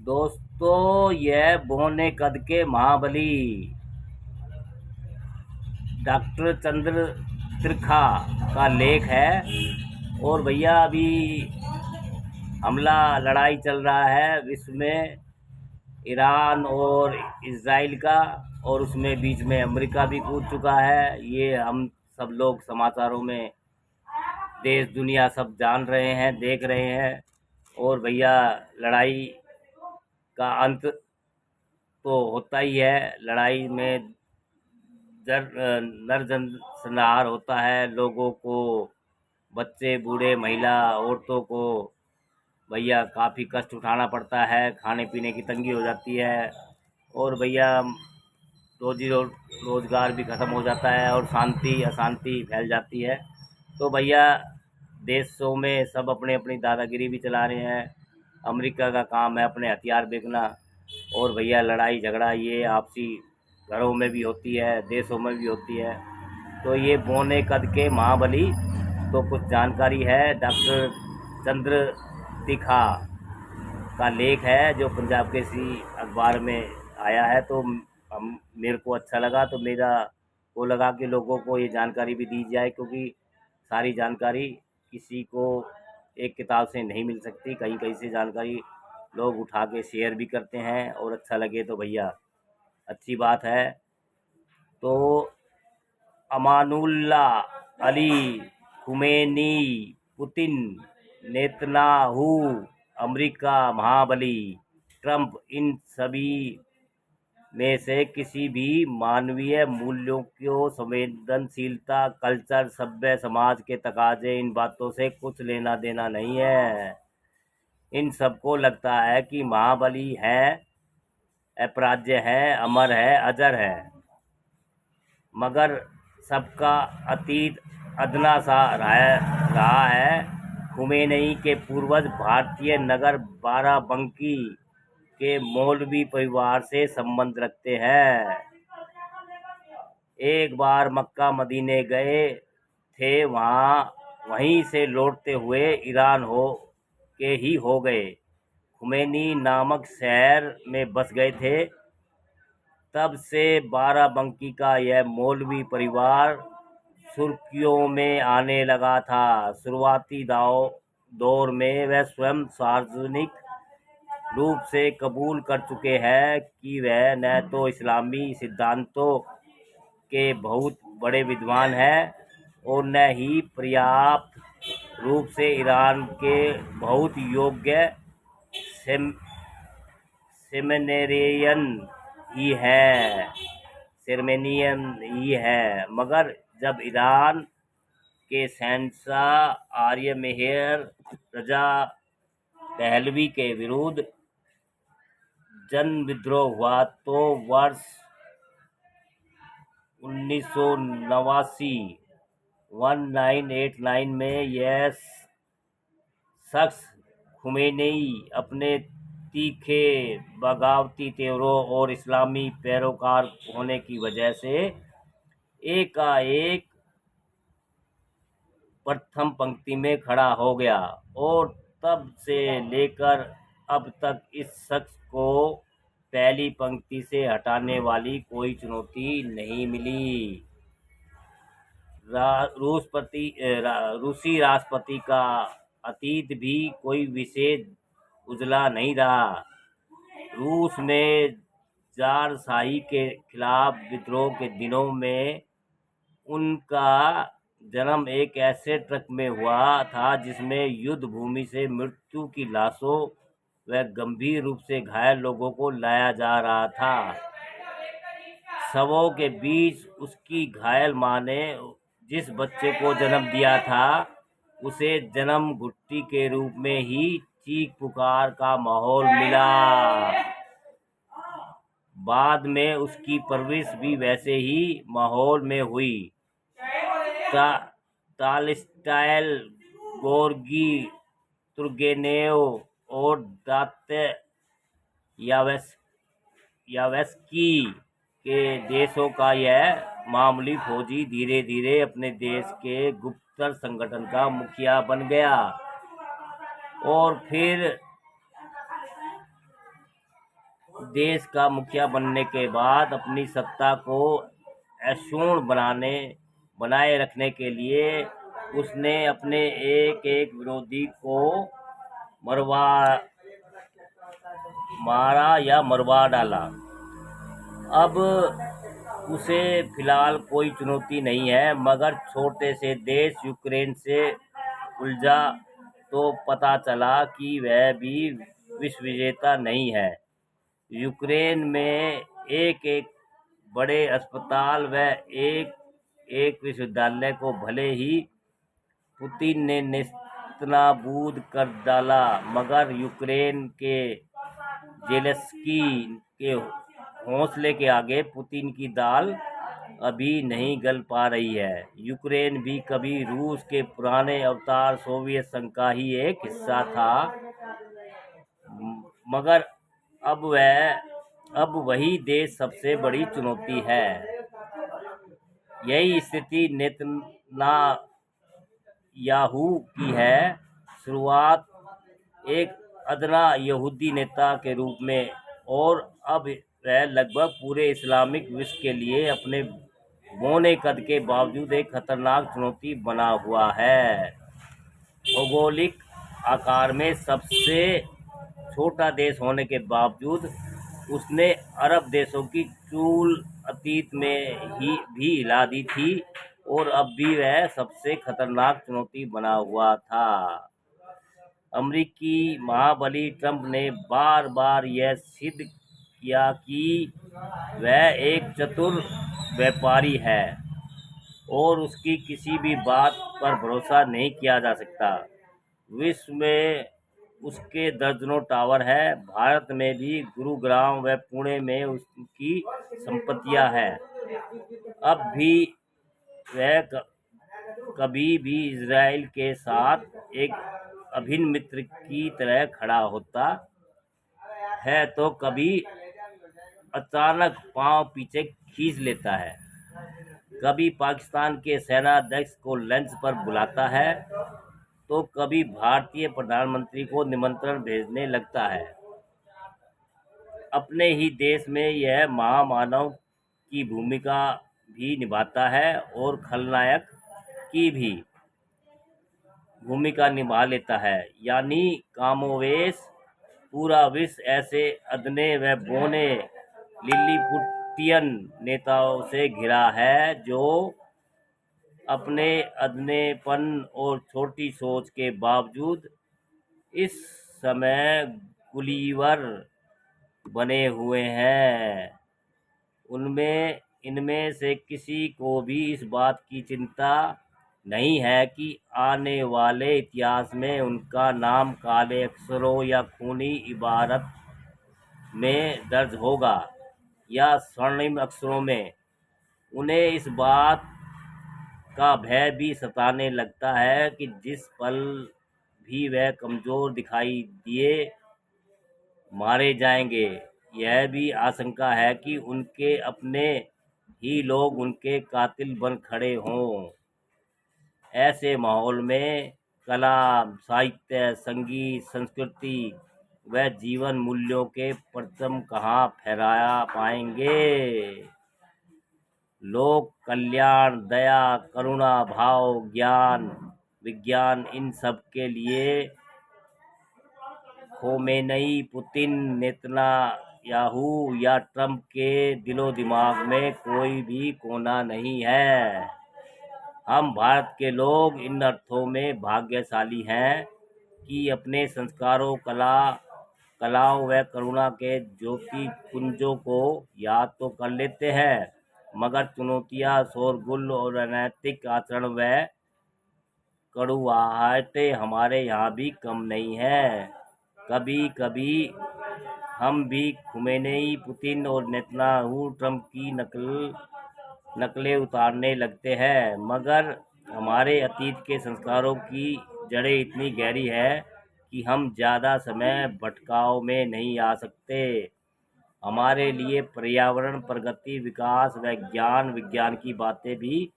दोस्तों, यह बौने कद के महाबली डॉक्टर चंद्र त्रिखा का लेख है। और भैया, अभी हमला लड़ाई चल रहा है विश्व में, ईरान और इजराइल का, और उसमें बीच में अमेरिका भी कूद चुका है। ये हम सब लोग समाचारों में देश दुनिया सब जान रहे हैं, देख रहे हैं। और भैया, लड़ाई का अंत तो होता ही है। लड़ाई में नरसंहार होता है लोगों को, बच्चे, बूढ़े, महिला, औरतों को भैया काफ़ी कष्ट उठाना पड़ता है। खाने पीने की तंगी हो जाती है, और भैया रोजगार भी ख़त्म हो जाता है, और शांति अशांति फैल जाती है। तो भैया, देशों में सब अपने अपनी दादागिरी भी चला रहे हैं। अमेरिका का काम है अपने हथियार बेचना। और भैया, लड़ाई झगड़ा ये आपसी घरों में भी होती है, देशों में भी होती है। तो ये बौने कद के महाबली, तो कुछ जानकारी है। डॉक्टर चंद्र तिखा का लेख है जो पंजाब केसरी अखबार में आया है। तो हम मेरे को अच्छा लगा, तो मेरा वो लगा कि लोगों को ये जानकारी भी दी जाए, क्योंकि सारी जानकारी किसी को एक किताब से नहीं मिल सकती। कहीं कहीं से जानकारी लोग उठा के शेयर भी करते हैं, और अच्छा लगे तो भैया अच्छी बात है। तो Amanullah Ali, Khomeini, Putin, Netanyahu, America, महाबली, ट्रंप, इन सभी में से किसी भी मानवीय मूल्यों की संवेदनशीलता, कल्चर, सभ्य समाज के तकाजे, इन बातों से कुछ लेना देना नहीं है। इन सबको लगता है कि महाबली है, अपराज्य है, अमर है, अजर है। मगर सबका अतीत अदना सा रहा है। खुमैनी के पूर्वज भारतीय नगर बाराबंकी के मौलवी परिवार से संबंध रखते हैं। एक बार मक्का मदीने गए थे, वहीं से लौटते हुए ईरान हो गए। खुमैनी नामक शहर में बस गए थे। तब से बाराबंकी का यह मौलवी परिवार सुर्खियों में आने लगा था। शुरुआती दौर में वह स्वयं सार्वजनिक रूप से कबूल कर चुके हैं कि वह न तो इस्लामी सिद्धांतों के बहुत बड़े विद्वान हैं, और न ही पर्याप्त रूप से ईरान के बहुत योग्य सेमिनेरियन ही है। मगर जब ईरान के शहंशाह आर्य मेहर रजा पहलवी के विरुद्ध जन विद्रोह हुआ, तो वर्ष 1989 में यह शख्स खुमैनी अपने तीखे बगावती तेवरों और इस्लामी पैरोकार होने की वजह से एकाएक प्रथम पंक्ति में खड़ा हो गया, और तब से लेकर अब तक इस शख्स को पहली पंक्ति से हटाने वाली कोई चुनौती नहीं मिली। रूसी राष्ट्रपति का अतीत भी कोई विशेष उजला नहीं रहा। रूस में ज़ारशाही के खिलाफ विद्रोह के दिनों में उनका जन्म एक ऐसे ट्रक में हुआ था जिसमें युद्ध भूमि से मृत्यु की लाशों व गंभीर रूप से घायल लोगों को लाया जा रहा था। शवों के बीच उसकी घायल मां ने जिस बच्चे को जन्म दिया था, उसे जन्म घुट्टी के रूप में ही चीख पुकार का माहौल मिला। बाद में उसकी परवरिश भी वैसे ही माहौल में हुई। टॉलस्टॉय, गोर्गी, तुर्गेनेव और दोस्तोयेवस्की के देशों का यह मामूली फौजी धीरे धीरे अपने देश के गुप्तचर संगठन का मुखिया बन गया, और फिर देश का मुखिया बनने के बाद अपनी सत्ता को अक्षुण्ण बनाए रखने के लिए उसने अपने एक एक विरोधी को मरवा मारा या मरवा डाला। अब उसे फिलहाल कोई चुनौती नहीं है, मगर छोटे से देश यूक्रेन से उलझा तो पता चला कि वह भी विश्व विजेता नहीं है। यूक्रेन में एक एक बड़े अस्पताल व एक एक विश्वविद्यालय को भले ही पुतिन ने नेस्तनाबूद कर डाला, मगर यूक्रेन के जेलेंस्की के हौसले के आगे पुतिन की दाल अभी नहीं गल पा रही है। यूक्रेन भी कभी रूस के पुराने अवतार सोवियत संघ का ही एक हिस्सा था, मगर अब वही देश सबसे बड़ी चुनौती है। यही स्थिति नेतन्याहू की है। शुरुआत एक अदना यहूदी नेता के रूप में, और अब वह लगभग पूरे इस्लामिक विश्व के लिए अपने बौने कद के बावजूद एक खतरनाक चुनौती बना हुआ है। भौगोलिक आकार में सबसे छोटा देश होने के बावजूद उसने अरब देशों की चूल अतीत में भी हिला दी थी, और अब भी वह सबसे खतरनाक चुनौती बना हुआ था। अमेरिकी महाबली ट्रंप ने बार बार यह सिद्ध किया कि वह एक चतुर व्यापारी है और उसकी किसी भी बात पर भरोसा नहीं किया जा सकता। विश्व में उसके दर्जनों टावर है। भारत में भी गुरुग्राम व पुणे में उसकी संपत्तियां हैं। अब भी वह कभी भी इजराइल के साथ एक अभिन्न मित्र की तरह खड़ा होता है तो कभी अचानक पांव पीछे खींच लेता है। कभी पाकिस्तान के सेनाध्यक्ष को लंच पर बुलाता है तो कभी भारतीय प्रधानमंत्री को निमंत्रण भेजने लगता है। अपने ही देश में यह महामानव की भूमिका भी निभाता है और खलनायक की भी भूमिका निभा लेता है। यानी कामोवेश पूरा विश्व ऐसे अदने व बौने लिलीपुटियन नेताओं से घिरा है जो अपने अदनेपन और छोटी सोच के बावजूद इस समय गुलीवर बने हुए हैं। इनमें से किसी को भी इस बात की चिंता नहीं है कि आने वाले इतिहास में उनका नाम काले अक्षरों या खूनी इबारत में दर्ज होगा या स्वर्णिम अक्षरों में। उन्हें इस बात का भय भी सताने लगता है कि जिस पल भी वह कमजोर दिखाई दिए मारे जाएंगे। यह भी आशंका है कि उनके अपने ही लोग उनके कातिल बन खड़े हों। ऐसे माहौल में कला, साहित्य, संगीत, संस्कृति व जीवन मूल्यों के परचम कहाँ फहरा पाएंगे। लोक कल्याण, दया, करुणा भाव, ज्ञान, विज्ञान, इन सब के लिए खोमेनी, पुतिन, नेतन्याहू या ट्रंप के दिलो दिमाग में कोई भी कोना नहीं है। हम भारत के लोग इन अर्थों में भाग्यशाली हैं कि अपने संस्कारों, कलाओं व करुणा के ज्योति पुंजों को याद तो कर लेते हैं, मगर चुनौतियां, शोरगुल और अनैतिक आचरण व कड़ुआहटें हमारे यहाँ भी कम नहीं है। कभी कभी हम भी खोमेनी, पुतिन और नेतन्याहू, ट्रंप की नकलें उतारने लगते हैं, मगर हमारे अतीत के संस्कारों की जड़ें इतनी गहरी है कि हम ज़्यादा समय भटकाव में नहीं आ सकते। हमारे लिए पर्यावरण, प्रगति, विकास व ज्ञान विज्ञान की बातें भी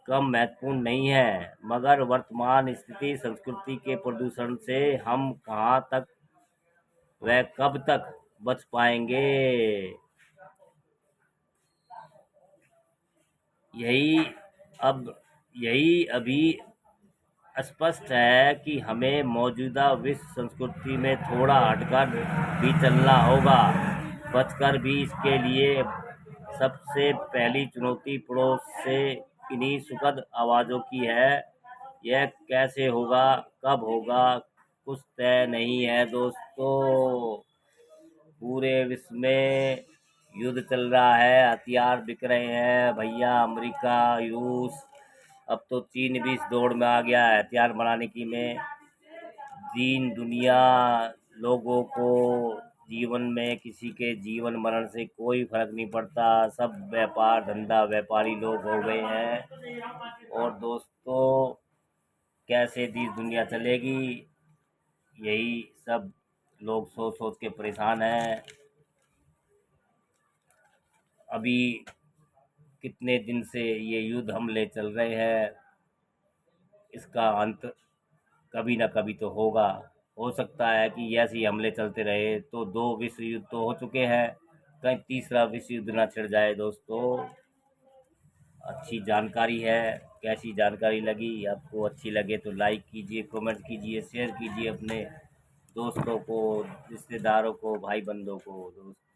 कम महत्वपूर्ण नहीं है, मगर वर्तमान स्थिति संस्कृति के प्रदूषण से हम कहाँ तक व कब तक बच पाएंगे। यही अब यही अभी स्पष्ट है कि हमें मौजूदा विश्व संस्कृति में थोड़ा हटकर भी चलना होगा, बचकर भी। इसके लिए सबसे पहली चुनौती पड़ोस से इन्हीं सुखद आवाज़ों की है। यह कैसे होगा, कब होगा, कुछ तय नहीं है दोस्तों। पूरे विश्व में युद्ध चल रहा है, हथियार बिक रहे हैं भैया। अमेरिका, रूस, अब तो चीन भी इस दौड़ में आ गया है हथियार बनाने की में। दीन दुनिया लोगों को जीवन में किसी के जीवन मरण से कोई फर्क नहीं पड़ता। सब व्यापार धंधा व्यापारी लोग हो गए हैं। और दोस्तों, कैसे देश दुनिया चलेगी, यही सब लोग सोच सोच के परेशान हैं। अभी कितने दिन से ये युद्ध हमले चल रहे हैं, इसका अंत कभी ना कभी तो होगा। हो सकता है कि ऐसे ही हमले चलते रहे तो 2 विश्व युद्ध तो हो चुके हैं, कहीं तीसरा विश्व युद्ध ना छिड़ जाए दोस्तों। अच्छी जानकारी है। कैसी जानकारी लगी आपको? अच्छी लगे तो लाइक कीजिए, कमेंट कीजिए, शेयर कीजिए अपने दोस्तों को, रिश्तेदारों को, भाई बंधुओं को दोस्तों।